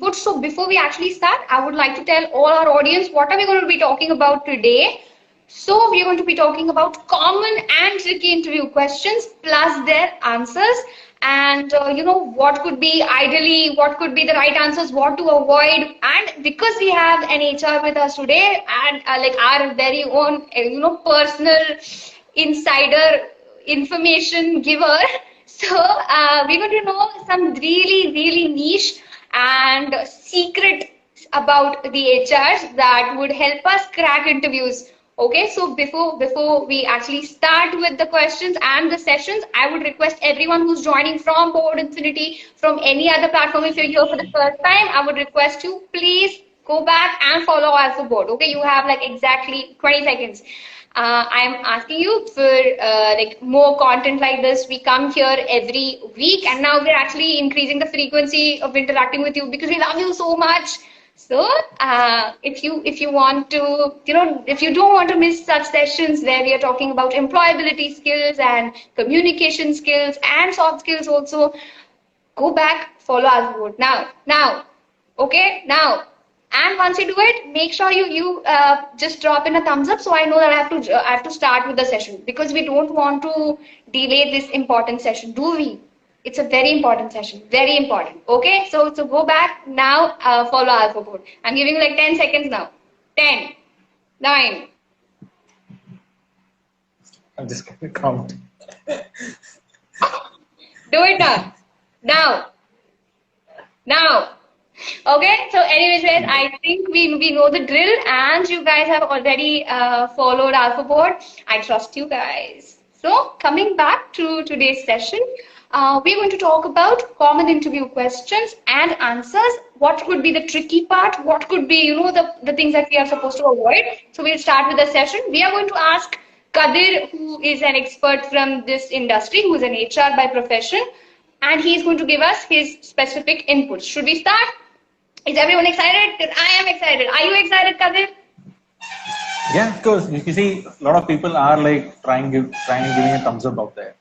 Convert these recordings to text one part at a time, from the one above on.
good. So before we actually start, I would like to tell all our audience what are we going to be talking about today. So we are going to be talking about common and tricky interview questions plus their answers, and what could be ideally, what could be the right answers, what to avoid. And because we have an HR with us today, and like our very own personal insider information giver, so we're going to know some really niche and secret about the HRs that would help us crack interviews. Okay, so before we actually start with the questions and the sessions, I would request everyone who's joining from Board Infinity, from any other platform, if you're here for the first time, I would request you please go back and follow Alpha Board. Okay, you have like exactly 20 seconds. I'm asking you for like more content like this. We come here every week, and now we're actually increasing the frequency of interacting with you because we love you so much. So if you want to, if you don't want to miss such sessions where we are talking about employability skills and communication skills and soft skills also, go back, follow Alpha Board now. Okay, now. And once you do it, make sure you just drop in a thumbs up, so I know that I have to start with the session, because we don't want to delay this important session, do we? It's a very important session, very important. Okay, so go back now, follow Alpha Board. I'm giving you like 10 seconds now. 10, 9. I'm just going to count. Do it now. Okay, so anyways, I think we know the drill, and you guys have already followed Alpha Board. I trust you guys. So coming back to today's session, we're going to talk about common interview questions and answers. What could be the tricky part? What could be, the things that we are supposed to avoid? So we'll start with the session. We are going to ask Kadir, who is an expert from this industry, who is an HR by profession, and he's going to give us his specific inputs. Should we start? Is everyone excited? Because I am excited. Are you excited, Kadir? Yeah, of course. You see, a lot of people are like trying and giving a thumbs up out there.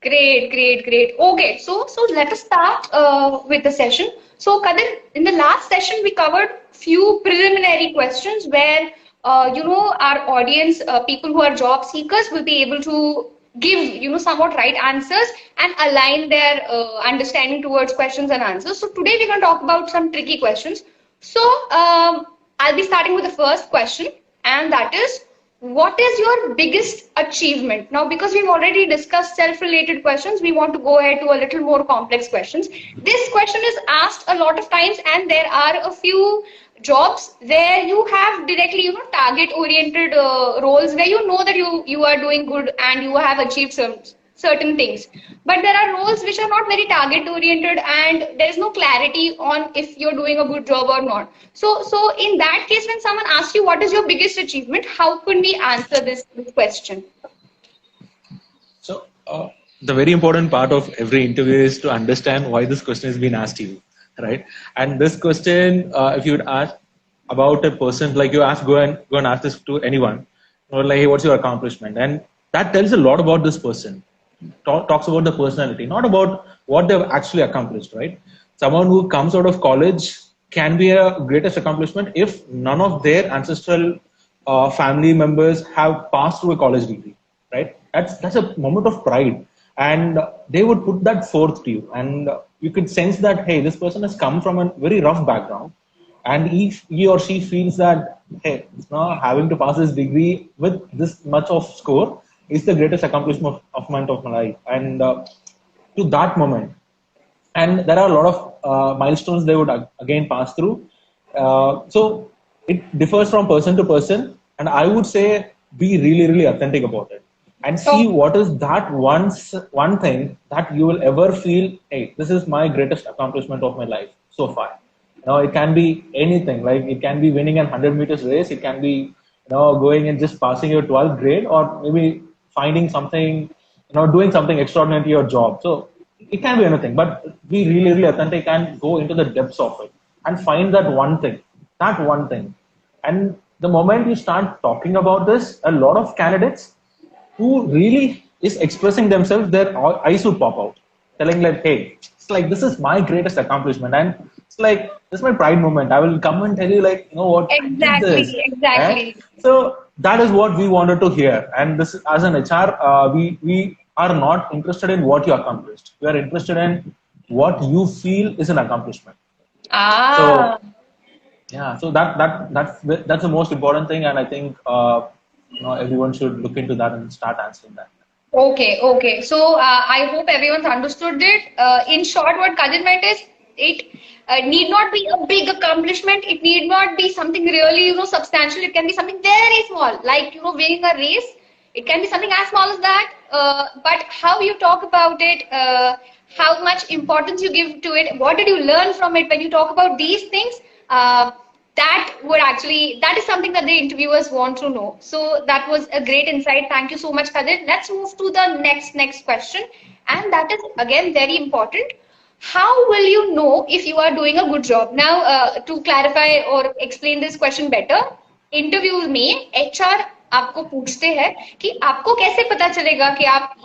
Great. Okay, so let us start with the session. So, Kadir, in the last session, we covered few preliminary questions where, our audience, people who are job seekers, will be able to give, somewhat right answers and align their understanding towards questions and answers. So today we're going to talk about some tricky questions. So I'll be starting with the first question, and that is, what is your biggest achievement? Now, because we've already discussed self-related questions, we want to go ahead to a little more complex questions. This question is asked a lot of times, and there are a few jobs where you have directly, target oriented roles where you know that you are doing good and you have achieved certain things. But there are roles which are not very target oriented, and there is no clarity on if you're doing a good job or not. So in that case, when someone asks you what is your biggest achievement, how can we answer this question? So the very important part of every interview is to understand why this question has been asked to you, right? And this question, if you would ask about a person, like you ask, go and ask this to anyone, or like, hey, what's your accomplishment? And that tells a lot about this person. Talks about the personality, not about what they've actually accomplished, right? Someone who comes out of college can be a greatest accomplishment if none of their ancestral family members have passed through a college degree, right? That's a moment of pride, and they would put that forth to you, and you could sense that, hey, this person has come from a very rough background, and he or she feels that, hey, having to pass this degree with this much of score is the greatest accomplishment of my life. And to that moment, and there are a lot of milestones they would again pass through. So it differs from person to person, and I would say be really authentic about it and see what is that one thing that you will ever feel, hey, this is my greatest accomplishment of my life so far. It can be anything, like it can be winning a 100 meters race, it can be going and just passing your 12th grade, or maybe finding something, doing something extraordinary to your job. So it can be anything, but be really authentic and go into the depths of it and find that one thing. And the moment you start talking about this, a lot of candidates who really is expressing themselves, their eyes would pop out, telling like, hey, it's like this is my greatest accomplishment, and it's like this is my pride moment. I will come and tell you, like, you know what, I did this. Exactly. Right? So that is what we wanted to hear. And this, as an HR, we are not interested in what you accomplished. We are interested in what you feel is an accomplishment. Ah. So yeah, so that's the most important thing, and I think everyone should look into that and start answering that. Okay. So I hope everyone's understood it. In short, what Kadir meant is it need not be a big accomplishment. It need not be something really, substantial. It can be something very small, like, winning a race. It can be something as small as that. But how you talk about it, how much importance you give to it, what did you learn from it when you talk about these things? That is something that the interviewers want to know. So that was a great insight. Thank you so much, Kadir. Let's move to the next question. And that is again very important. How will you know if you are doing a good job? Now, to clarify or explain this question better, interviews में HR आपको पूछते हैं कि आपको कैसे पता चलेगा कि आप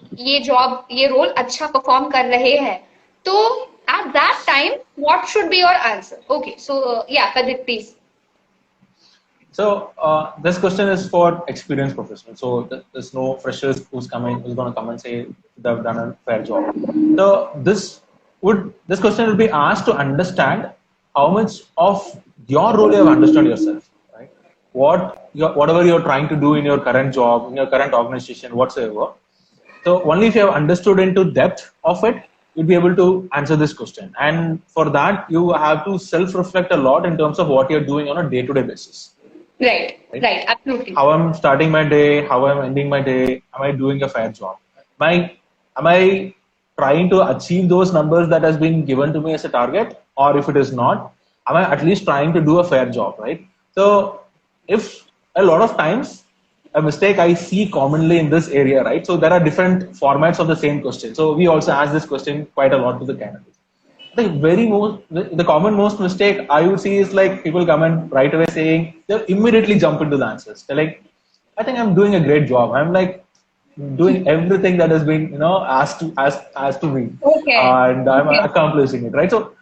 ये रोल अच्छा परफॉर्म कर रहे हैं. तो at that time, what should be your answer? Okay, so Kadir, please. So this question is for experienced professionals. So there's no freshers who's going to come and say they've done a fair job. So this question will be asked to understand how much of your role you have understood yourself, right? Whatever you're trying to do in your current job, in your current organization, whatsoever. So only if you have understood into depth of it, you'll be able to answer this question. And for that, you have to self-reflect a lot in terms of what you're doing on a day-to-day basis. Right, absolutely. How I'm starting my day, how I'm ending my day, am I doing a fair job? Am I trying to achieve those numbers that has been given to me as a target? Or if it is not, am I at least trying to do a fair job, right? So if a lot of times, a mistake I see commonly in this area, right? So there are different formats of the same question. So we also ask this question quite a lot to the candidates. The common most mistake I would see is like people come and right away saying, they immediately jump into the answers. They're like, I think I'm doing a great job. I'm like doing everything that has been, asked to me. Okay. And I'm accomplishing it, right? So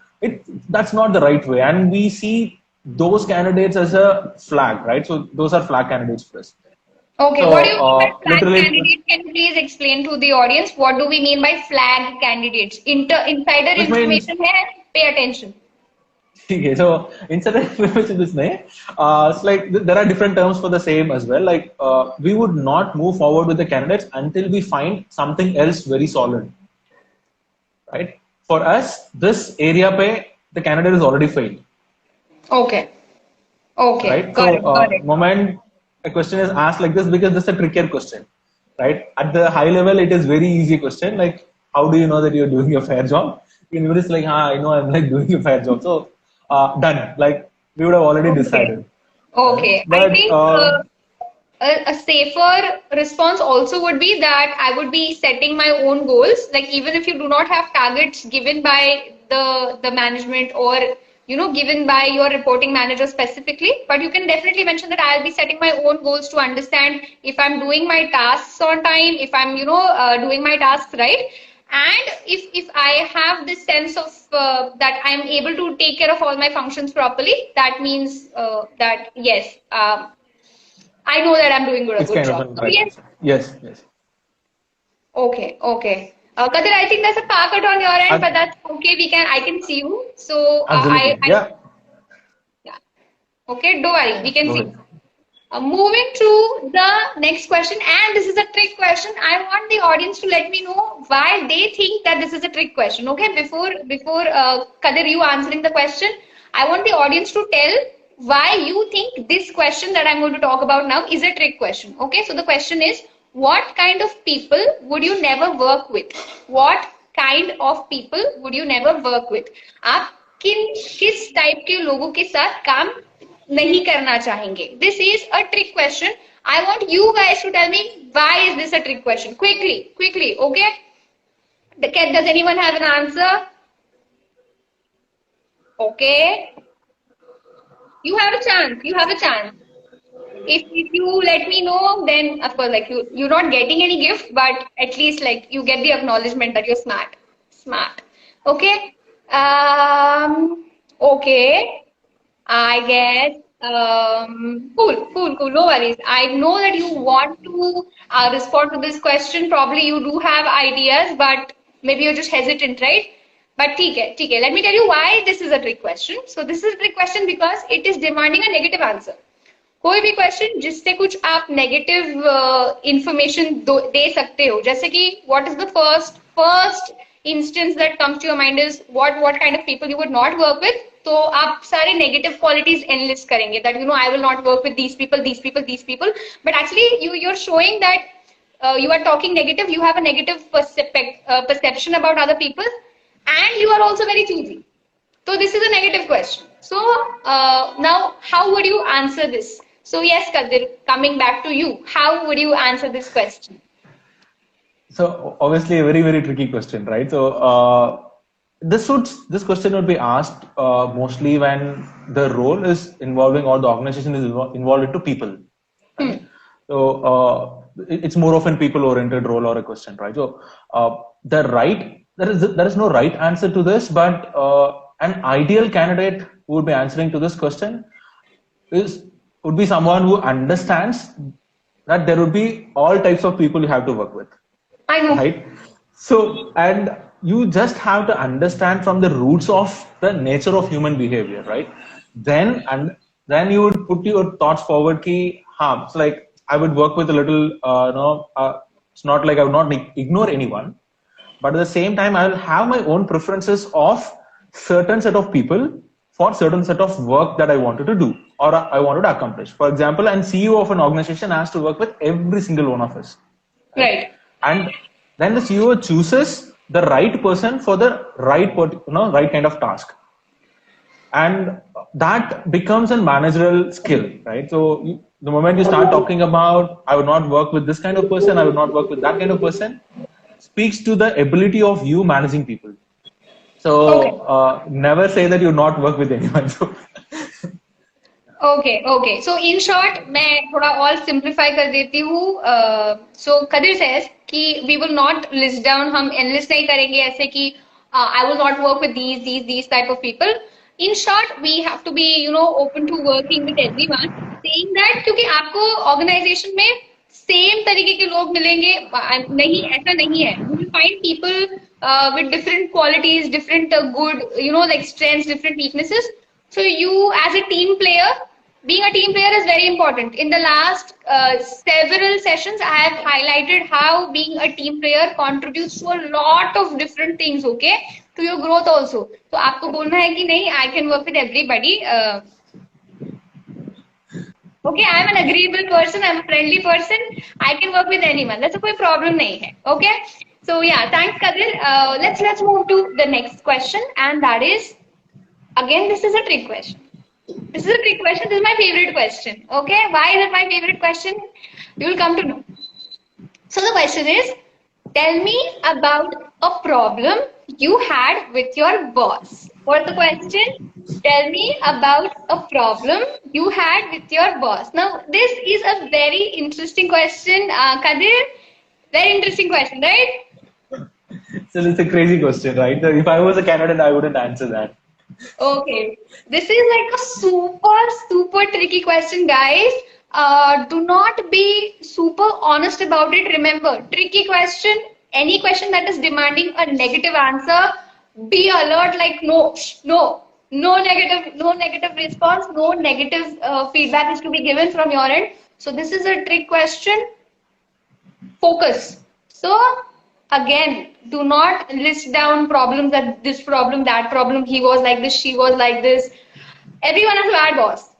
that's not the right way. And we see those candidates as a flag, right? So those are flag candidates for us. Okay, so, what do you mean by flag candidates? Can you please explain to the audience what do we mean by flag candidates? Insider information hai, pay attention. Okay, so insider information is it's like there are different terms for the same as well. Like we would not move forward with the candidates until we find something else very solid, right? For us, this area the candidate is already failed. Okay. Right. Got it. Moment a question is asked like this because this is a trickier question, right? At the high level, it is very easy question. Like, how do you know that you're doing a fair job? You know, it's like, I know I'm like doing a fair job. So, done. Like, we would have already decided. Okay. But, I think a safer response also would be that I would be setting my own goals. Like, even if you do not have targets given by the management or given by your reporting manager specifically, but you can definitely mention that I'll be setting my own goals to understand if I'm doing my tasks on time, if I'm, doing my tasks right. And if I have this sense of that I'm able to take care of all my functions properly, that means that yes, I know that I'm doing a good job. Yes. Okay. Kadir, I think there's a power cut on your end, but that's okay. I can see you. So yeah. Okay, don't worry. We can see. Moving to the next question, and this is a trick question. I want the audience to let me know why they think that this is a trick question. Okay, before Kadir, you answering the question, I want the audience to tell why you think this question that I'm going to talk about now is a trick question. Okay, so the question is, what kind of people would you never work with? What kind of people would you never work with? आप किस type के लोगों के साथ काम नहीं करना चाहेंगे? This is a trick question. I want you guys to tell me why is this a trick question? Quickly, okay? Does anyone have an answer? Okay. You have a chance. If you let me know, then of course, like you're not getting any gift, but at least like you get the acknowledgement that you're smart. Okay. Okay. I guess. Cool. No worries. I know that you want to respond to this question. Probably you do have ideas, but maybe you're just hesitant, right? But ठीक है. Let me tell you why this is a trick question. So this is a trick question because it is demanding a negative answer. कोई भी question जिससे कुछ आप negative information दे सकते हो, जैसे कि what is the first instance that comes to your mind is what kind of people you would not work with. तो आप सारे नेगेटिव क्वालिटीज एनलिस्ट करेंगे that I will not work with these people but actually you are showing that you are talking negative, you have a negative perception about other people, and you are also very choosy. So this is a negative question. So now how would you answer this? So yes, Kadir, coming back to you, how would you answer this question? So obviously a very, very tricky question, right? So this question would be asked mostly when the role is involving or the organization is involved into people. So it's more of a people-oriented role or a question, right? So there is no right answer to this, but an ideal candidate who would be answering to this question would be someone who understands that there would be all types of people you have to work with. I know. Right? So, and you just have to understand from the roots of the nature of human behavior, right? Then you would put your thoughts forward ki, it's like I would work with a little, it's not like I would not ignore anyone, but at the same time, I will have my own preferences of certain set of people for certain set of work that I wanted to do or I wanted to accomplish. For example, an CEO of an organization has to work with every single one of us. Right. And then the CEO chooses the right person for the right kind of task. And that becomes a managerial skill, right? So the moment you start talking about, I would not work with this kind of person, I would not work with that kind of person, speaks to the ability of you managing people. So never say that you not work with anyone. Okay. So in short, मैं थोड़ा और simplify कर देती हूँ. So Kadir says कि we will not list down, हम enlist नहीं करेंगे ऐसे कि I will not work with these type of people. In short, we have to be open to working with everyone. Saying that क्योंकि आपको organization में same तरीके के लोग मिलेंगे नहीं, ऐसा नहीं है. You will find people with different qualities, different good, like strengths, different weaknesses. So you as a team player, being a team player is very important. In the last several sessions, I have highlighted how being a team player contributes to a lot of different things, okay, to your growth also. So आपको बोलना है कि नहीं, I can work with everybody. Okay, I'm an agreeable person, I'm a friendly person, I can work with anyone. That's कोई problem नहीं है. Okay, so yeah, thanks Kadir. Let's move to the next question, and that is, again, this is a trick question. This is my favorite question. Okay, why is it my favorite question? You will come to know. So the question is, tell me about a problem you had with your boss. What's the question? Tell me about a problem you had with your boss. Now, this is a very interesting question. Kadir, very interesting question, right? So it's a crazy question, right? If I was a candidate, I wouldn't answer that. Okay, this is like a super tricky question, guys. Do not be super honest about it. Remember, tricky question, any question that is demanding a negative answer, be alert, like no negative response, no negative feedback is to be given from your end. So this is a trick question. Focus. So again, do not list down problems, that this problem, that problem, he was like this, she was like this. Everyone has a bad boss,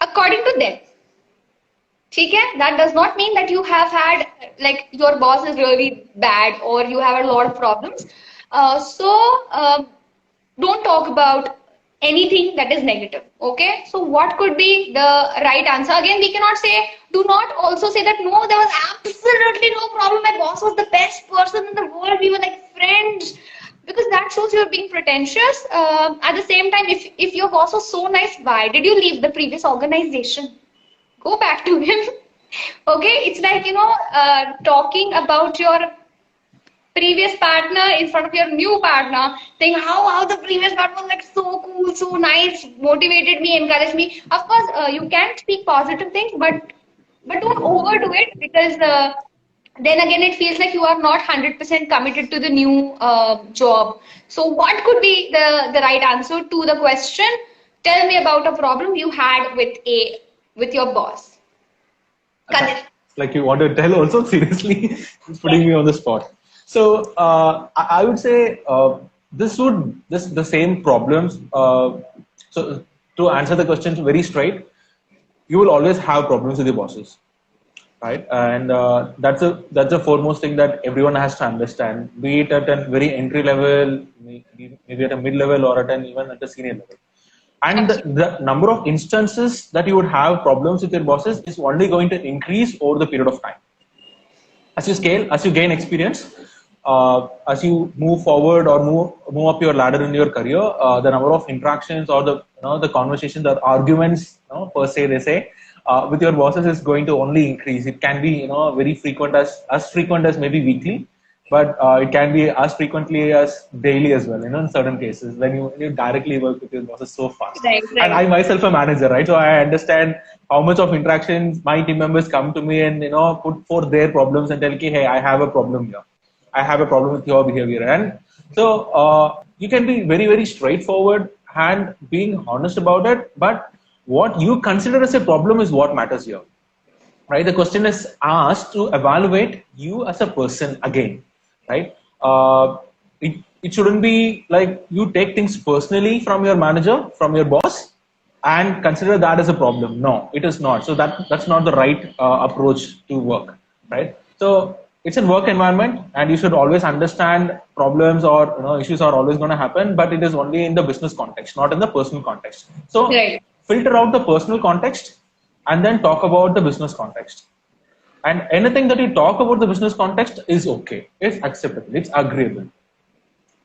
according to them. Okay? That does not mean that you have had, like, your boss is really bad or you have a lot of problems. So don't talk about anything that is negative. Okay, so what could be the right answer? Again, we cannot say, do not also say that no, there was absolutely no problem, my boss was the best person in the world, we were like friends, because that shows you're being pretentious. At the same time, if your boss was so nice, why did you leave the previous organization? Go back to him. Okay, it's like talking about your previous partner in front of your new partner, saying how the previous partner was like so cool, so nice, motivated me, encouraged me. Of course, you can speak positive things, but don't overdo it because then again it feels like you are not 100% committed to the new job. So what could be the right answer to the question? Tell me about a problem you had with your boss. Kadir. Like you want to tell also seriously, it's putting me on the spot. So I would say the same problems. So to answer the question very straight, you will always have problems with your bosses, right? And that's a foremost thing that everyone has to understand, be it at a very entry level, maybe at a mid level, or even at a senior level. And the number of instances that you would have problems with your bosses is only going to increase over the period of time. As you scale, as you gain experience, as you move forward or move up your ladder in your career, the number of interactions or the conversations or arguments, per se they say, with your bosses is going to only increase. It can be very frequent, as frequent as maybe weekly, but it can be as frequently as daily as well. In certain cases when you directly work with your bosses so fast. Right. And I myself a manager, right? So I understand how much of interactions my team members come to me and put forth their problems and tell me, hey, I have a problem here. I have a problem with your behavior. And so you can be very, very straightforward and being honest about it. But what you consider as a problem is what matters here, right? The question is asked to evaluate you as a person again, right? It shouldn't be like you take things personally from your manager, from your boss, and consider that as a problem. No, it is not. So that's not the right approach to work, right? So it's a work environment, and you should always understand problems or issues are always going to happen, but it is only in the business context, not in the personal context. So filter out the personal context and then talk about the business context. And anything that you talk about the business context is okay. It's acceptable. It's agreeable.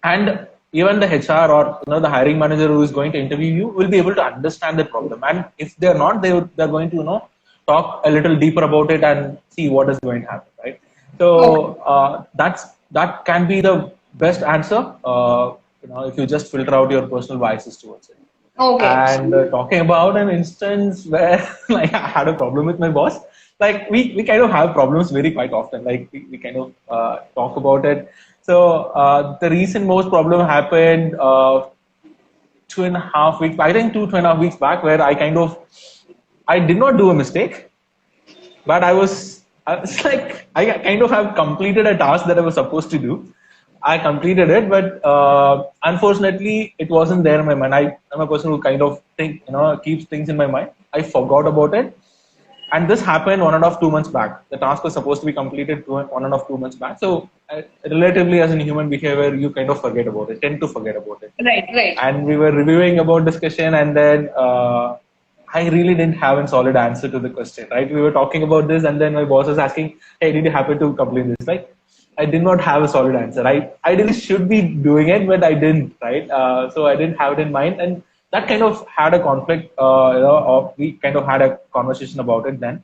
And even the HR or the hiring manager who is going to interview you will be able to understand the problem. And if they're not, they're going to talk a little deeper about it and see what is going to happen, right? So that can be the best answer. If you just filter out your personal biases towards it. Okay. And talking about an instance where like I had a problem with my boss, like we kind of have problems quite often. Like we kind of talk about it. So the recent most problem happened 2.5 weeks. I think 2.5 weeks back, where I did not do a mistake, but I was like I kind of have completed a task that I was supposed to do. I completed it, but unfortunately, it wasn't there in my mind. I'm a person who kind of keeps things in my mind. I forgot about it. And this happened 1.5 to 2 months back. The task was supposed to be completed 1.5 to 2 months back. So relatively as in human behavior, you kind of forget about it, tend to forget about it. Right. And we were reviewing about discussion, and then I really didn't have a solid answer to the question, right? We were talking about this, and then my boss was asking, hey, did you happen to complete this? Like, I did not have a solid answer. I really should be doing it, but I didn't, right? So I didn't have it in mind, and that kind of had a conflict. We kind of had a conversation about it then.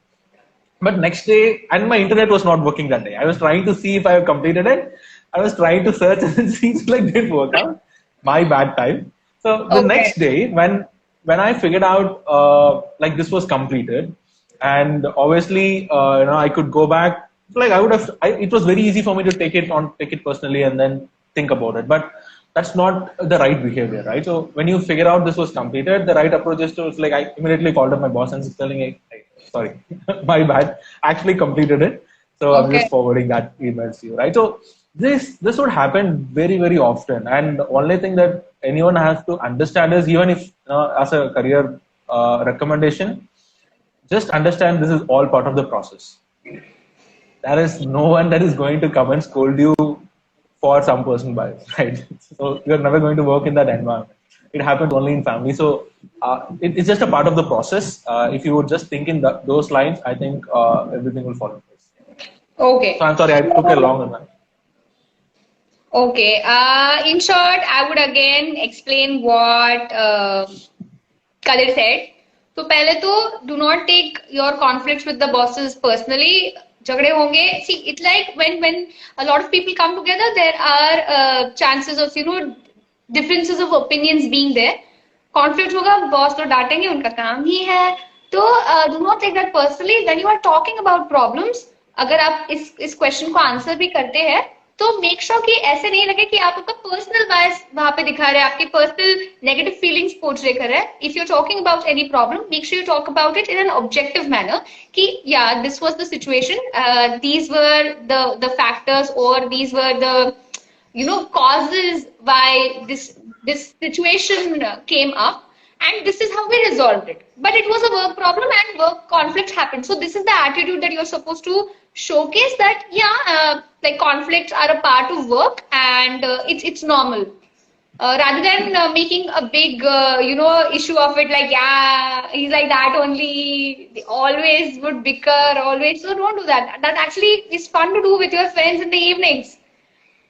But next day, and my internet was not working that day. I was trying to see if I have completed it. I was trying to search, and it seems like it didn't work out. My bad time. So the next day, when I figured out like this was completed, and obviously I could go back. Like I would have, it was very easy for me to take it personally and then think about it. But that's not the right behavior, right? So when you figure out this was completed, the right approach is to I immediately called up my boss and telling him, hey, sorry, my bad, actually completed it. So I'm just forwarding that email to you, right? So this would happen very, very often. And the only thing that anyone has to understand is, even if as a career recommendation, just understand this is all part of the process. There is no one that is going to come and scold you for some personal bias, right? So you're never going to work in that environment. It happens only in family. So it's just a part of the process. If you would just think in those lines, I think everything will fall in place. Okay. So I'm sorry, I took a long one. Okay. In short, I would again explain what Kadir said. So, pehle to do not take your conflicts with the bosses personally. झगड़े होंगे. See, it's like when a lot of people come together, there are chances of differences of opinions being there. Conflict होगा, boss तो डांटेंगे, उनका काम ही है. तो do not take that personally when you are talking about problems. अगर आप इस question को आंसर भी करते हैं तो मेक श्योर कि ऐसे नहीं लगे कि आप आपका पर्सनल बायस वहां पे दिखा रहे हैं, आपकी पर्सनल नेगेटिव फीलिंग्स पोर्ट्रे कर रहे हैं. If you are talking about any problem, make sure you talk about it in an objective manner कि या this was the situation, these were the factors और these were the causes why this situation came up, and this is how we resolved it. But it was a work problem and work conflict happened. So this is the attitude that you're supposed to showcase, that like conflicts are a part of work and it's normal. Rather than making a big issue of it, like he's like that only, they always would bicker always. So don't do that. That actually is fun to do with your friends in the evenings,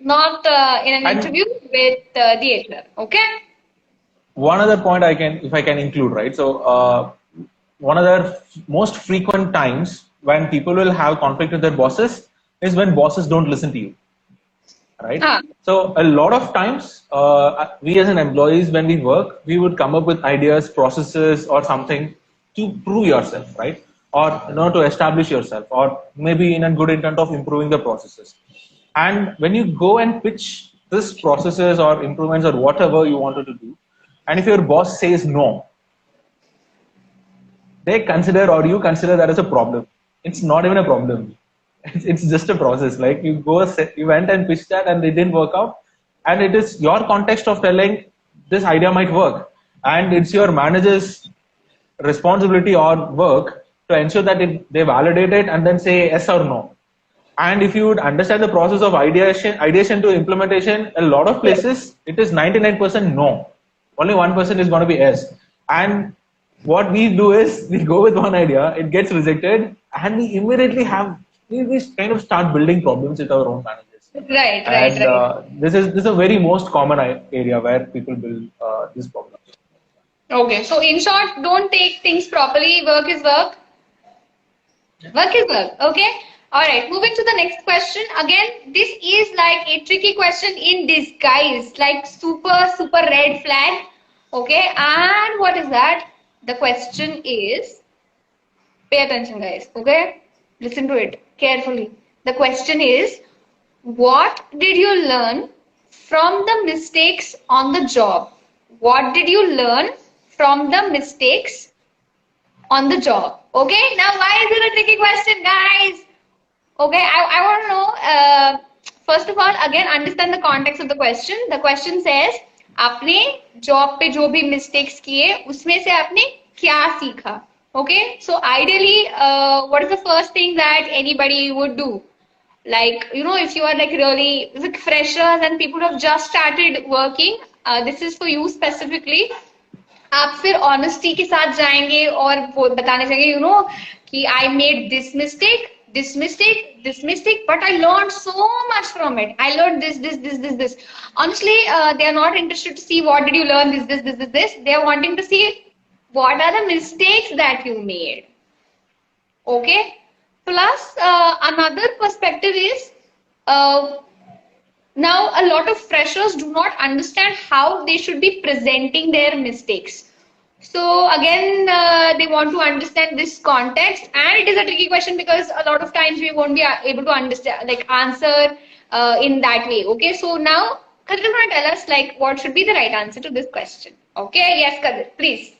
not in an interview with the HR. Okay. One other point if I can include, right? So one of the most frequent times when people will have conflict with their bosses is when bosses don't listen to you, right? So a lot of times we as an employees, when we work, we would come up with ideas, processes or something to prove yourself, right? Or to establish yourself, or maybe in a good intent of improving the processes. And when you go and pitch this processes or improvements or whatever you wanted to do, and if your boss says no, they consider, or you consider, that as a problem. It's not even a problem. It's just a process. Like you went and pitched that and it didn't work out. And it is your context of telling this idea might work. And it's your manager's responsibility or work to ensure that they validate it and then say yes or no. And if you would understand the process of ideation to implementation, a lot of places, it is 99% no. Only 1% is going to be yes. And what we do is we go with one idea, it gets rejected, and we immediately we kind of start building problems with our own managers. Right. This is a very most common area where people build this problem. Okay, so in short, don't take things properly. Work is work. Work is work. Okay. All right. Moving to the next question. Again, this is like a tricky question in disguise, like super red flag. Okay. And what is that? The question is, pay attention, guys. Okay. Listen to it carefully. The question is, what did you learn from the mistakes on the job? What did you learn from the mistakes on the job? Okay. Now, why is it a tricky question, guys? Okay, I want to know, first of all, again, understand the context of the question. The question says, आपने job पे जो भी mistakes किए, उसमें से आपने क्या सीखा? Okay, so ideally, what is the first thing that anybody would do? Like, if you are like really like freshers and people who have just started working, this is for you specifically. आप फिर honesty के साथ जाएंगे और वो बताने जाएंगे, कि I made this mistake, but I learned so much from it. I learned this. Honestly, they are not interested to see what did you learn, this. They are wanting to see what are the mistakes that you made. Okay. Plus, another perspective is, now a lot of freshers do not understand how they should be presenting their mistakes. So again, they want to understand this context, and it is a tricky question because a lot of times we won't be able to understand, like answer in that way. Okay, so now Kadir is going to tell us like what should be the right answer to this question. Okay, yes, Kadir, please.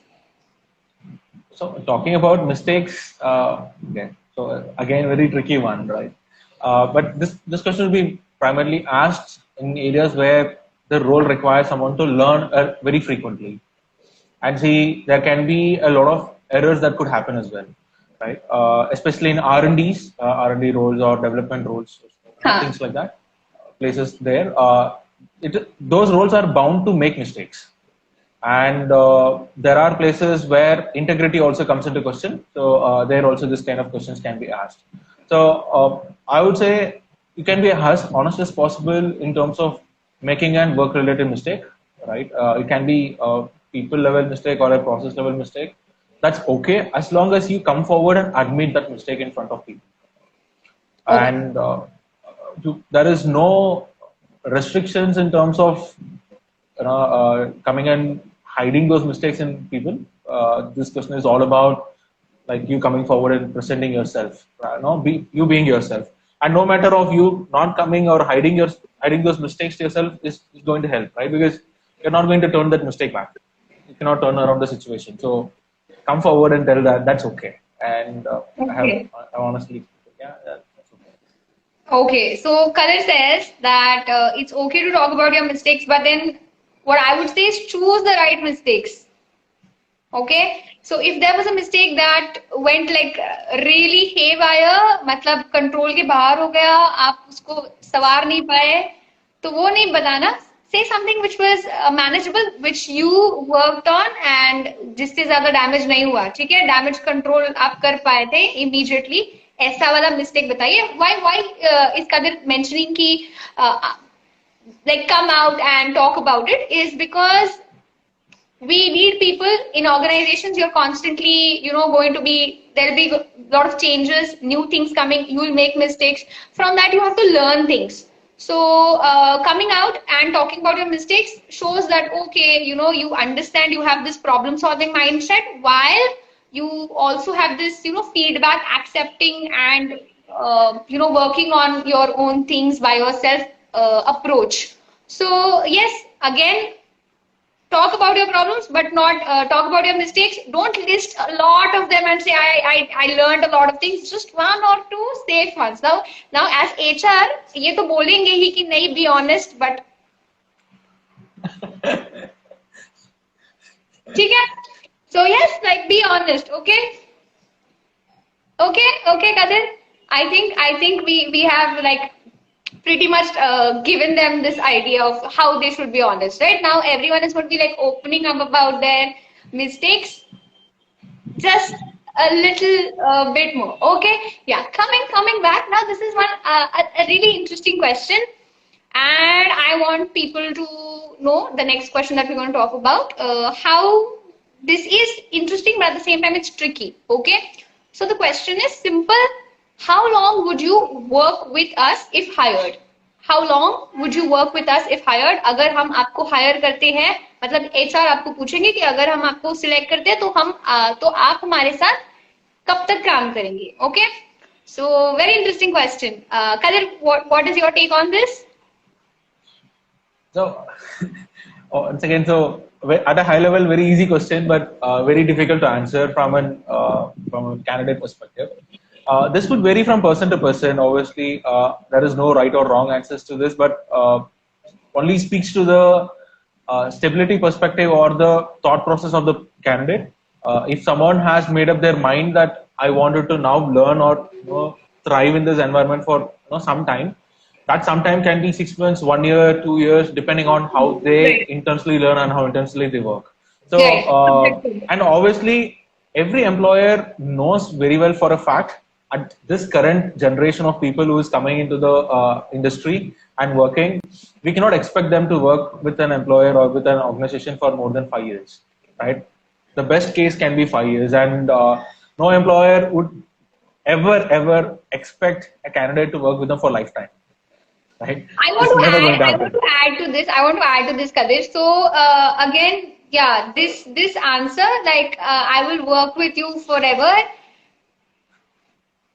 So talking about mistakes, okay. So again, very tricky one, right? But this question will be primarily asked in areas where the role requires someone to learn very frequently. And see, there can be a lot of errors that could happen as well, right? Especially in R&Ds, R&D roles or development roles, things like that, places there. Those roles are bound to make mistakes. And there are places where integrity also comes into question. So there also this kind of questions can be asked. So I would say you can be as honest as possible in terms of making a work-related mistake, right? It can be people level mistake or a process level mistake. That's okay as long as you come forward and admit that mistake in front of people. Okay. and there is no restrictions in terms of coming and hiding those mistakes in people. This question is all about like you coming forward and presenting yourself, you being yourself, and no matter of you not coming or hiding those mistakes to yourself is going to help, right? Because you're not going to turn that mistake back. You cannot turn around the situation. So come forward and tell that that's okay. And Okay. I honestly, yeah, that's okay. Okay, so Kadir says that it's okay to talk about your mistakes, but then what I would say is choose the right mistakes. Okay, so if there was a mistake that went like really haywire, मतलब control के बाहर हो गया, आप उसको सवार नहीं पाए, तो वो नहीं बताना. Say something which was manageable, which you worked on and जिससे ज्यादा डैमेज नहीं हुआ. ठीक है, डैमेज कंट्रोल आप कर पाए थे immediately. ऐसा वाला मिस्टेक बताइए. Why is Kadir mentioning कि like come out and talk about it is because we need people in organizations. You're constantly, going to be, there'll be a lot of changes, new things coming. You will make mistakes. From that, you have to learn things. So coming out and talking about your mistakes shows that, okay, you understand, you have this problem solving mindset, while you also have this, feedback, accepting and, working on your own things by yourself approach. So yes, again, talk about your problems, but not talk about your mistakes. Don't list a lot of them and say I learned a lot of things. Just one or two safe ones. Now as HR, ये तो बोलेंगे ही कि नहीं, be honest, but ठीक है. So yes, like be honest, okay? Okay, Kadir. I think we have like pretty much given them this idea of how they should be honest. Right now, everyone is going to be like opening up about their mistakes just a little bit more. Okay, yeah. Coming back now. This is one a really interesting question, and I want people to know the next question that we're going to talk about. How this is interesting, but at the same time, it's tricky. Okay, so the question is simple. How long would you work with us if hired? How long would you work with us if hired? अगर हम आपको hire करते हैं, मतलब HR आपको पूछेंगे कि अगर हम आपको select करते हैं तो आप हमारे साथ कब तक काम करेंगे? Okay? So very interesting question. Kadir, what is your take on this? So once again, so at a high level, very easy question, but very difficult to answer from a candidate perspective. This would vary from person to person. Obviously, there is no right or wrong answers to this, but only speaks to the stability perspective or the thought process of the candidate. If someone has made up their mind that I wanted to now learn or thrive in this environment for some time, that sometime can be 6 months, 1 year, 2 years, depending on how they intensely learn and how intensely they work. So, and obviously, every employer knows very well for a fact at this current generation of people who is coming into the industry and working, we cannot expect them to work with an employer or with an organization for more than 5 years, right? The best case can be 5 years, and no employer would ever expect a candidate to work with them for lifetime, right? I want to add to this, Kadir. So again, yeah, this answer, like I will work with you forever.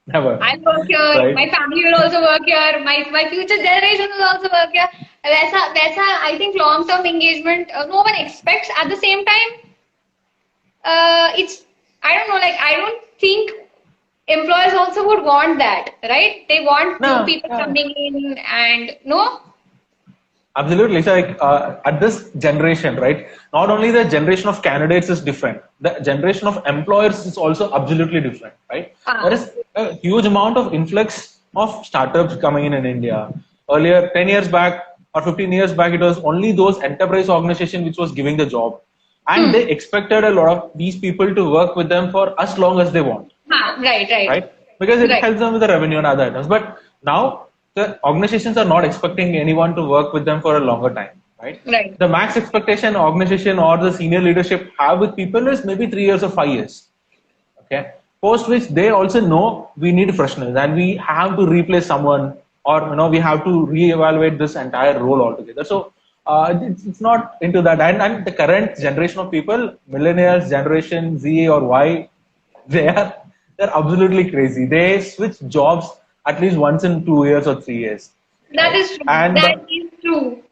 Never. I work here. Right? My family will also work here. My future generation will also work here. वैसा I think long term engagement no one expects. At the same time, it's I don't know. Like I don't think employers also would want that, right? They want new people coming in and no. Absolutely. So like, at this generation, right? Not only the generation of candidates is different, the generation of employers is also absolutely different, right? There is a huge amount of influx of startups coming in India. Earlier, 10 years back or 15 years back, it was only those enterprise organizations which was giving the job. And they expected a lot of these people to work with them for as long as they want. Right? Because it helps them with the revenue and other items. But now, the organizations are not expecting anyone to work with them for a longer time, right? The max expectation organization or the senior leadership have with people is maybe 3 years or 5 years. Okay. Post which they also know we need freshness and we have to replace someone, or we have to reevaluate this entire role altogether. So it's not into that. And the current generation of people, millennials, generation Z or Y, they're absolutely crazy. They switch jobs at least once in 2 years or 3 years. That is true. And That is true.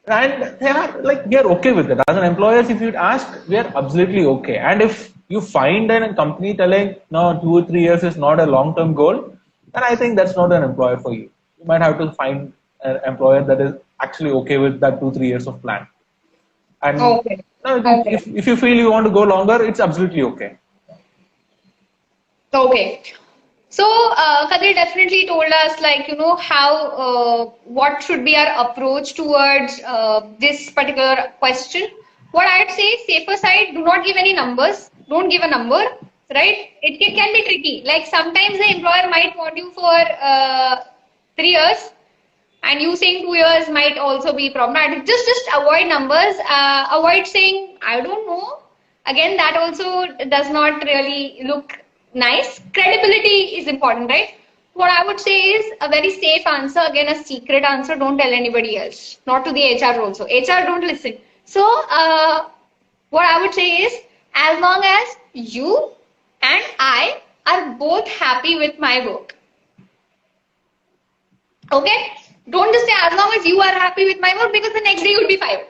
and they are like, we are okay with it. As an employers, if you'd ask, we are absolutely okay. And if you find a company telling no, 2 or 3 years is not a long-term goal, then I think that's not an employer for you. You might have to find an employer that is actually okay with that 2 or 3 years of plan. And Okay. if you feel you want to go longer, it's absolutely okay. Okay. So, Kadir definitely told us, like, how, what should be our approach towards this particular question. What I'd say, safer side, do not give any numbers. Don't give a number, right? It can be tricky. Like, sometimes the employer might want you for 3 years, and you saying 2 years might also be problematic. Just avoid numbers. Avoid saying, I don't know. Again, that also does not really look nice. Credibility is important, right? What I would say is a very safe answer, again, a secret answer. Don't tell anybody else, not to the HR also. HR don't listen. So, what I would say is, as long as you and I are both happy with my work. Okay? Don't just say as long as you are happy with my work, because the next day you'll be fired.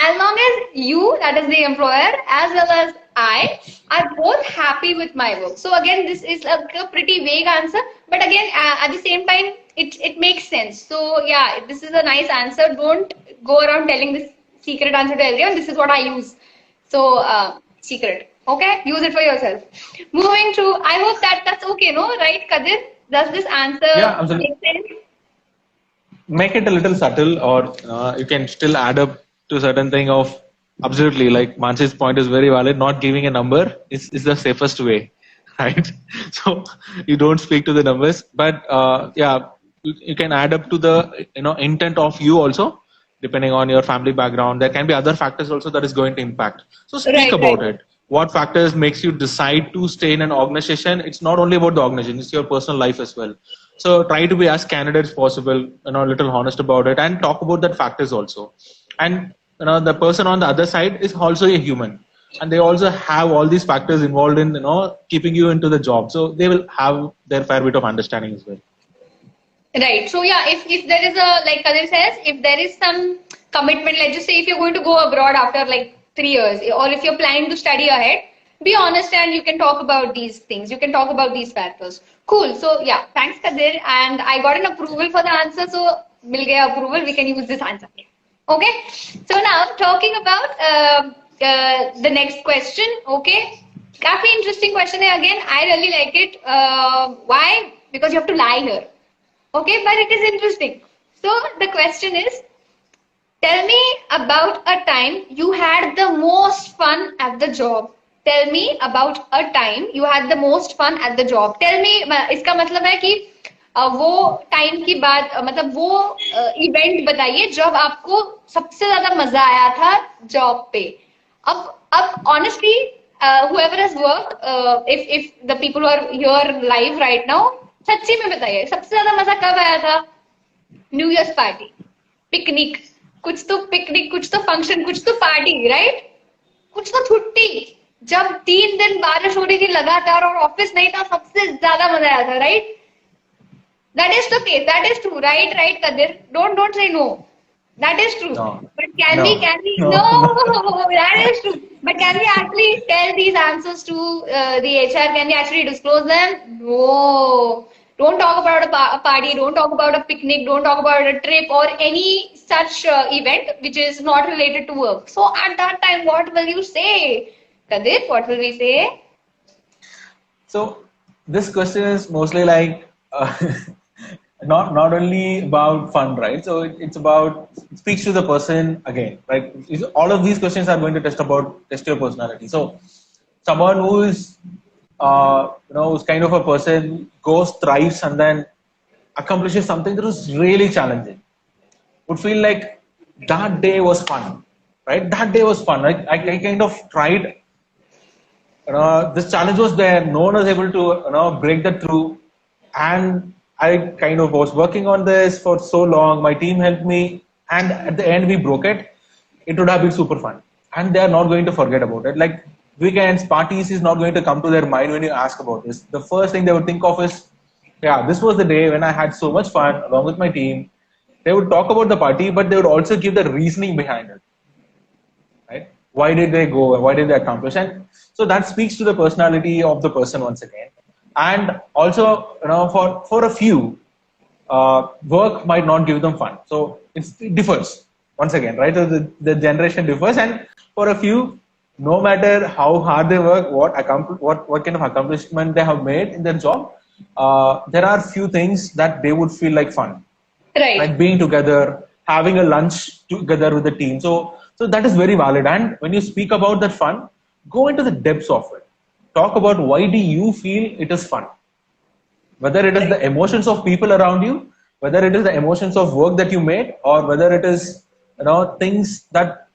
As long as you, that is the employer, as well as I, are both happy with my work. So again, this is a pretty vague answer, but again, at the same time, it makes sense. So yeah, this is a nice answer. Don't go around telling this secret answer to everyone. This is what I use. So secret. Okay, use it for yourself. Moving to, I hope that's okay, no? Right, Kadir? Does this answer make sense? Make it a little subtle, or you can still add up to a certain thing of absolutely, like Mansi's point is very valid. Not giving a number is the safest way, right? So you don't speak to the numbers, but yeah, you can add up to the intent of you also, depending on your family background. There can be other factors also that is going to impact. So speak about it. What factors makes you decide to stay in an organization? It's not only about the organization; it's your personal life as well. So try to be as candid as possible, a little honest about it, and talk about that factors also. And the person on the other side is also a human, and they also have all these factors involved in keeping you into the job. So they will have their fair bit of understanding as well. Right. So yeah, if there is a, like Kadir says, if there is some commitment, let's just say if you're going to go abroad after like 3 years, or if you're planning to study ahead, be honest and you can talk about these things. You can talk about these factors. Cool. So yeah, thanks Kadir. And I got an approval for the answer. So mil gaya approval, we can use this answer. Okay. So now talking about the next question. Okay. काफी interesting question hai again. I really like it. Why? Because you have to lie here. Okay, but it is interesting. So the question is, tell me about a time you had the most fun at the job. Tell me about a time you had the most fun at the job. Tell me, इसका मतलब है कि वो time की बात, मतलब वो event बताइए जब आपको सबसे ज्यादा मजा आया था जॉब पे. अब honestly, whoever has worked, if the people who are here live right now, सच्ची में बताइए सबसे ज्यादा मजा कब आया था? न्यू ईयर्स पार्टी, पिकनिक, कुछ तो पिकनिक, कुछ तो फंक्शन, कुछ तो पार्टी, राइट? कुछ तो छुट्टी, जब 3 दिन बारिश हो रही थी लगातार और ऑफिस नहीं था, सबसे ज्यादा मजा आया था, right? That is the case. That is true, right, Kadir? Don't say no. That is true. No. But can we? No, that is true. But can we actually tell these answers to the HR? Can we actually disclose them? No. Don't talk about a party. Don't talk about a picnic. Don't talk about a trip or any such event which is not related to work. So at that time, what will you say, Kadir? What will we say? So this question is mostly like not only about fun, right? So it's about, it speaks to the person again, right? All of these questions are going to test your personality. So someone who is who's kind of a person, goes, thrives, and then accomplishes something that was really challenging, would feel like that day was fun, right? That day was fun. I kind of tried this challenge was there. No one was able to break that through, and I kind of was working on this for so long. My team helped me, and at the end we broke it. It would have been super fun, and they are not going to forget about it. Like weekends, parties is not going to come to their mind when you ask about this. The first thing they would think of is, yeah, this was the day when I had so much fun along with my team. They would talk about the party, but they would also give the reasoning behind it, right? Why did they go? Why did they accomplish? And so that speaks to the personality of the person once again. And also, for a few, work might not give them fun. So it differs once again, right? So the generation differs, and for a few, no matter how hard they work, what kind of accomplishment they have made in their job, there are few things that they would feel like fun, Right. like being together, having a lunch together with the team. So that is very valid. And when you speak about that fun, go into the depths of it. Talk about why do you feel it is fun? Whether it is the emotions of people around you, whether it is the emotions of work that you made, or whether it is things that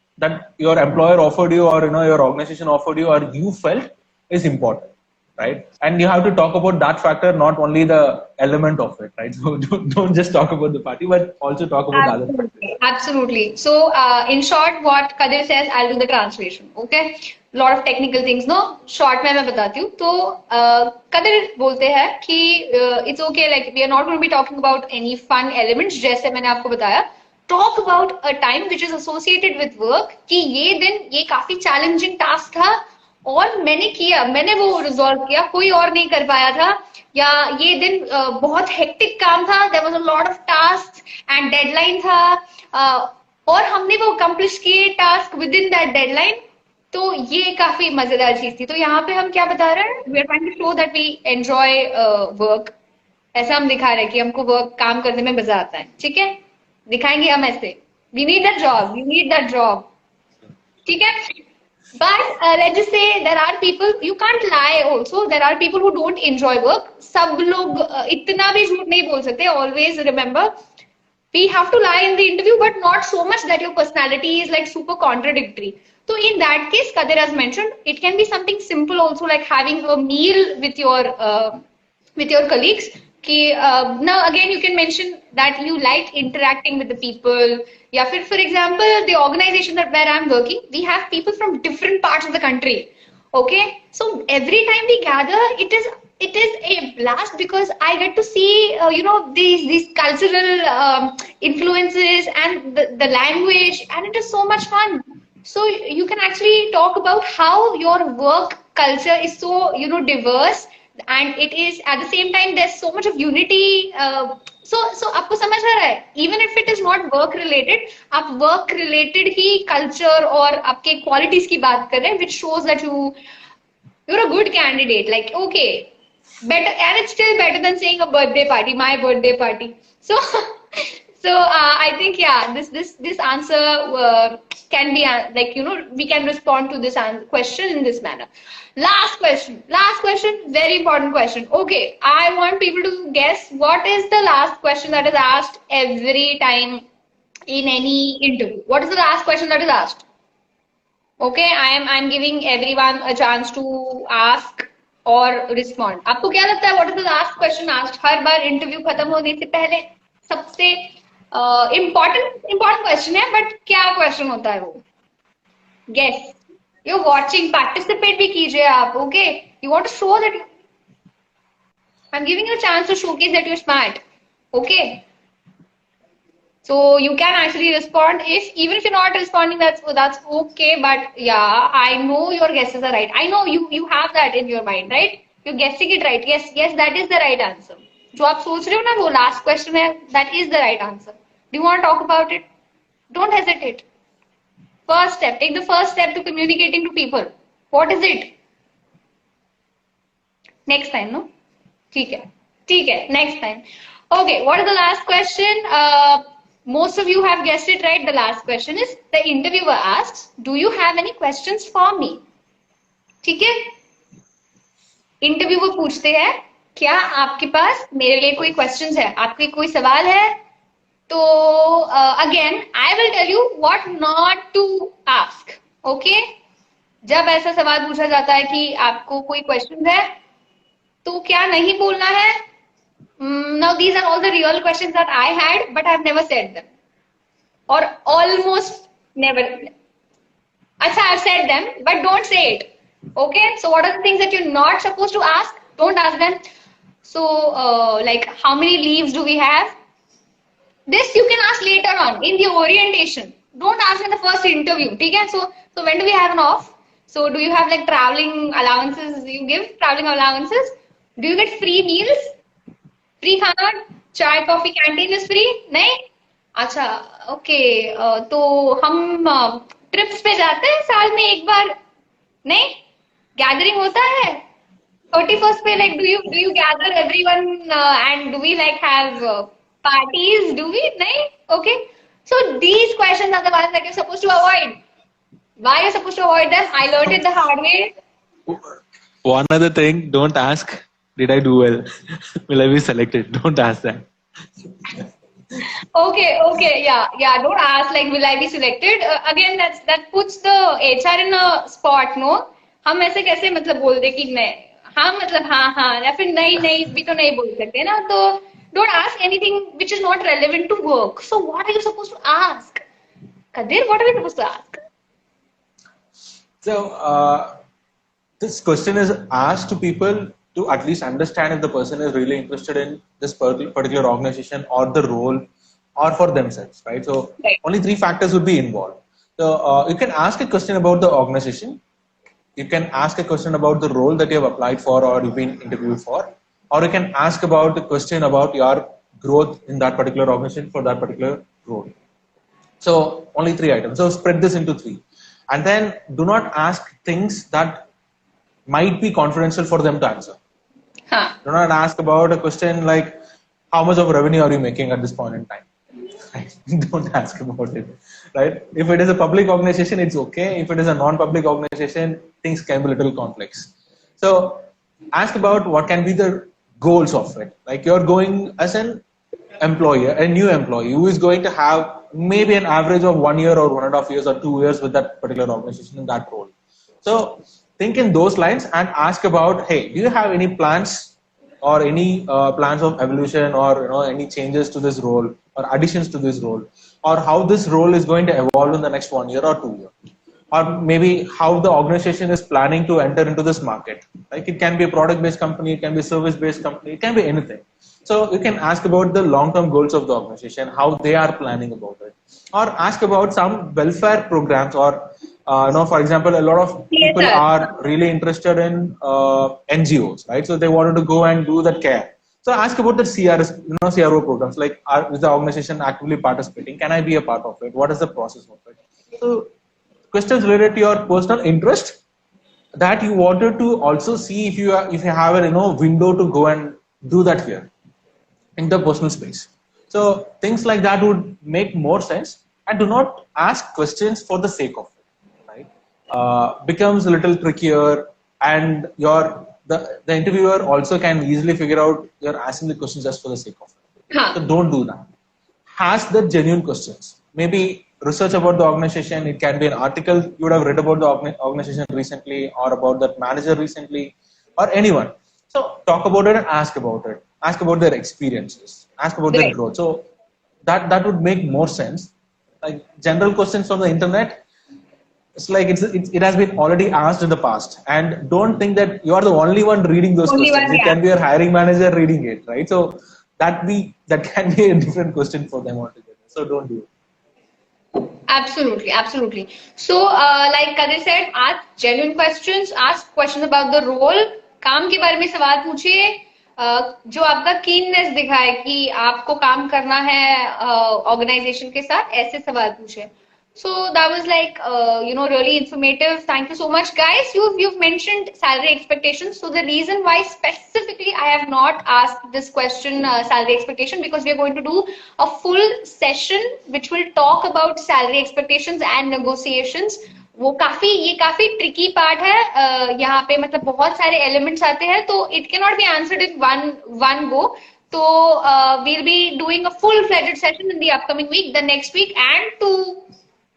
your employer offered you, or your organization offered you, or you felt is important, right? And you have to talk about that factor, not only the element of it, right? So don't just talk about the party, but also talk about the other factors. Absolutely. Absolutely. So, in short, what Kadir says, I'll do the translation. Okay. Lot of technical things. No, short में मैं बताती हूँ. तो कदर बोलते हैं कि it's okay, like we are not going to be talking about any fun elements जैसे मैंने आपको बताया. Talk about a time which is associated with work कि ये दिन ये काफी challenging task था और मैंने वो resolve किया, कोई और नहीं कर पाया था, या ये दिन बहुत hectic काम था, there was a lot of tasks and deadline था, और हमने वो accomplish किए task within that deadline. तो ये काफी मजेदार चीज थी. तो यहाँ पे हम क्या बता रहे हैं, we are trying to show that we enjoy work. ऐसा हम दिखा रहे हैं कि हमको वर्क काम करने में मजा आता है. ठीक है, दिखाएंगे हम ऐसे. We need that job, we need that job. ठीक है. But let's just say there are people, you can't lie also, there are people who don't enjoy work. सब लोग इतना भी झूठ नहीं बोल सकते. Always remember, we have to lie in the interview, but not so much that your personality is like super contradictory. So in that case, Kadir has mentioned, it can be something simple also, like having a meal with your colleagues. Now again, you can mention that you like interacting with the people. Yeah, for example, the organization where I'm working, we have people from different parts of the country. Okay, so every time we gather, it is a blast because I get to see these cultural influences and the language, and it is so much fun. So you can actually talk about how your work culture is so diverse, and it is at the same time there's so much of unity. So आपको समझ आ रहा है, even if it is not work related, आप work related ही culture और आपके qualities की बात कर रहे हैं, which shows that you're a good candidate. Like, okay, better, and it's still better than saying a birthday party, my birthday party. So I think, yeah, this answer can be we can respond to this question in this manner. Last question, very important question. Okay, I want people to guess what is the last question that is asked every time in any interview. What is the last question that is asked? Okay, I'm giving everyone a chance to ask or respond. आपको क्या लगता है, what is the last question asked her bar interview खत्म होने से पहले? सबसे important question है, but क्या question होता है वो? Guess. You're watching, participate भी कीजिए आप. Okay, you want to show that I'm giving you a chance to showcase that you're smart. Okay. So you can actually respond. Even if you're not responding, that's okay. But yeah, I know your guesses are right. I know you have that in your mind, right? You're guessing it right. Yes, that is the right answer. जो आप सोच रहे हो ना, वो last question है, that is the right answer. Do you want to talk about it? Don't hesitate. First step, take the first step to communicating to people. What is it? Next time, no? ठीक है, next time. Okay, what is the last question? Most of you have guessed it right. The last question is, the interviewer asks, do you have any questions for me? ठीक है? Interviewer पूछते हैं, क्या आपके पास मेरे लिए कोई questions है? आपके कोई सवाल है? तो again, I will tell you what not to ask. Okay? जब ऐसा सवाल पूछा जाता है कि आपको कोई क्वेश्चन है तो क्या नहीं बोलना है? Now these are all the real questions that I had, but I've never said them, or almost never. Acha, I've said them, but don't say it. Okay, so what are the things that you're not supposed to ask? Don't ask them. So like, how many leaves do we have? This you can ask later on in the orientation. Don't ask in the first interview. Okay? So when do we have an off? So do you have like traveling allowances? You give traveling allowances? Do you get free meals? Free खाना, चाय coffee canteen is free? नहीं? अच्छा, okay. तो हम trips पे जाते हैं साल में एक बार? नहीं? गैदरिंग होता है 31st पे, like do you gather everyone and do we like have parties? Do we? नहीं? Okay. So these questions are the ones that you're supposed to avoid. Why you're supposed to avoid them? I learned it the hard way. One other thing, don't ask, did I do well? Will I be selected? Don't ask that. Okay, yeah. Don't ask like, will I be selected? Again, that puts the HR in a spot, no? हम ऐसे कैसे मतलब बोल दे कि नहीं, हाँ मतलब हाँ, या फिर नहीं भी तो नहीं बोल सकते ना? तो don't ask anything which is not relevant to work. So what are you supposed to ask? Kadir, what are we supposed to ask? So this question is asked to people to at least understand if the person is really interested in this particular organization or the role or for themselves, right? So Right. only 3 factors would be involved. So you can ask a question about the organization. You can ask a question about the role that you have applied for or you've been interviewed for, or you can ask about a question about your growth in that particular organization for that particular role. So only 3 items. So spread this into 3. And then do not ask things that might be confidential for them to answer. Huh. Do not ask about a question like, how much of revenue are you making at this point in time? Don't ask about it, right? If it is a public organization, it's okay. If it is a non-public organization, things can be a little complex. So ask about what can be the goals of it. Like, you're going as an employer, a new employee who is going to have maybe an average of 1 year or 1.5 years or 2 years with that particular organization in that role. So think in those lines and ask about, hey, do you have any plans or any plans of evolution or any changes to this role or additions to this role, or how this role is going to evolve in the next 1 year or 2 years, or maybe how the organization is planning to enter into this market. Like, it can be a product-based company, it can be a service-based company, it can be anything. So you can ask about the long-term goals of the organization, how they are planning about it, or ask about some welfare programs, or for example, a lot of people are really interested in NGOs, right? So they wanted to go and do that care. So ask about the CRO programs, like, is the organization actively participating? Can I be a part of it? What is the process of it? So questions related to your personal interest that you wanted to also see if you have a window to go and do that here in the personal space. So things like that would make more sense, and do not ask questions for the sake of it, right? Becomes a little trickier, and the interviewer also can easily figure out you're asking the questions just for the sake of it. Huh. So don't do that. Ask the genuine questions. Maybe research about the organization. It can be an article you would have read about the organization recently, or about that manager recently, or anyone. So talk about it and ask about it. Ask about their experiences. Ask about their growth. So that would make more sense. Like, general questions from the internet, it's like it has been already asked in the past, and don't think that you are the only one reading those questions. It can be your hiring manager reading it, right? So that can be a different question for them altogether. So don't do it. Absolutely. So like Kadir said, ask genuine questions, ask questions about the role. काम के बारे में सवाल पूछिए जो आपका keenness दिखाए कि आपको काम करना है ऑर्गेनाइजेशन के साथ, ऐसे सवाल पूछे. So that was like really informative. Thank you so much, guys. You've mentioned salary expectations. So the reason why specifically I have not asked this question, salary expectation, because we are going to do a full session which will talk about salary expectations and negotiations. वो ये काफी tricky part है. यहाँ पे मतलब बहुत सारे elements आते हैं, तो it can not be answered in one go. So we'll be doing a full-fledged session in the upcoming week, the next week, and to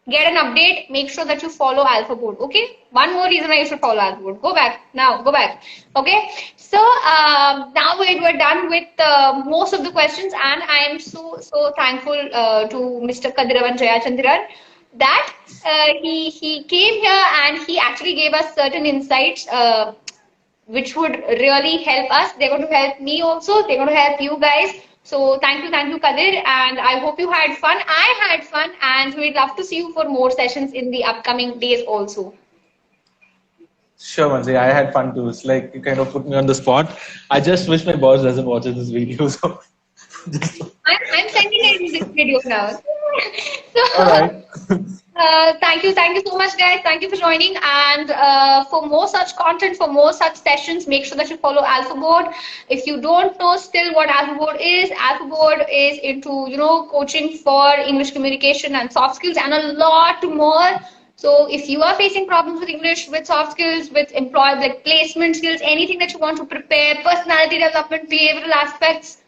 get an update, make sure that you follow Alpha Board. Okay, one more reason why you should follow Alpha Board. Go back now, go back. Okay, so now we're done with most of the questions, and I am so thankful to Mr. Kadiravan Jayachandran that he came here and he actually gave us certain insights. Which would really help us. They're going to help me also. They're going to help you guys. So thank you, Kadir. And I hope you had fun. I had fun, and we'd love to see you for more sessions in the upcoming days also. Sure, Mansi. I had fun too. It's like you kind of put me on the spot. I just wish my boss doesn't watch this video. So I'm sending in this video now. So, all right. thank you so much, guys. Thank you for joining. And for more such content, for more such sessions, make sure that you follow Alpha Board. If you don't know still what Alpha Board is into coaching for English communication and soft skills and a lot more. So if you are facing problems with English, with soft skills, with employee like placement skills, anything that you want to prepare, personality development, behavioral aspects,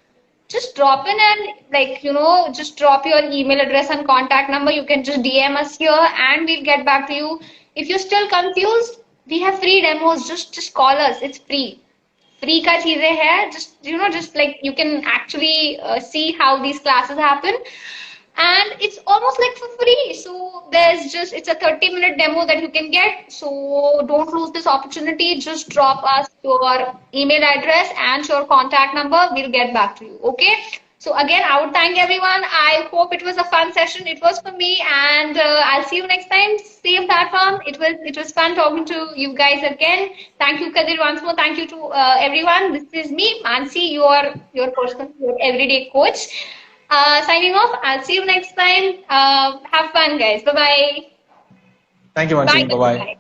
just drop in and just drop your email address and contact number. You can just DM us here and we'll get back to you. If you're still confused, we have free demos. Just call us. It's free. Free ka cheeze hai. Just like you can actually see how these classes happen. And it's almost like for free. So it's a 30-minute demo that you can get. So don't lose this opportunity. Just drop us your email address and your contact number. We'll get back to you. Okay. So again, I would thank everyone. I hope it was a fun session. It was for me, and I'll see you next time. Same platform. It was fun talking to you guys again. Thank you, Kadir, once more. Thank you to everyone. This is me, Mansi, your personal, your everyday coach. Signing off. I'll see you next time. Have fun, guys. Bye-bye. Thank you, Mansi. Bye-bye.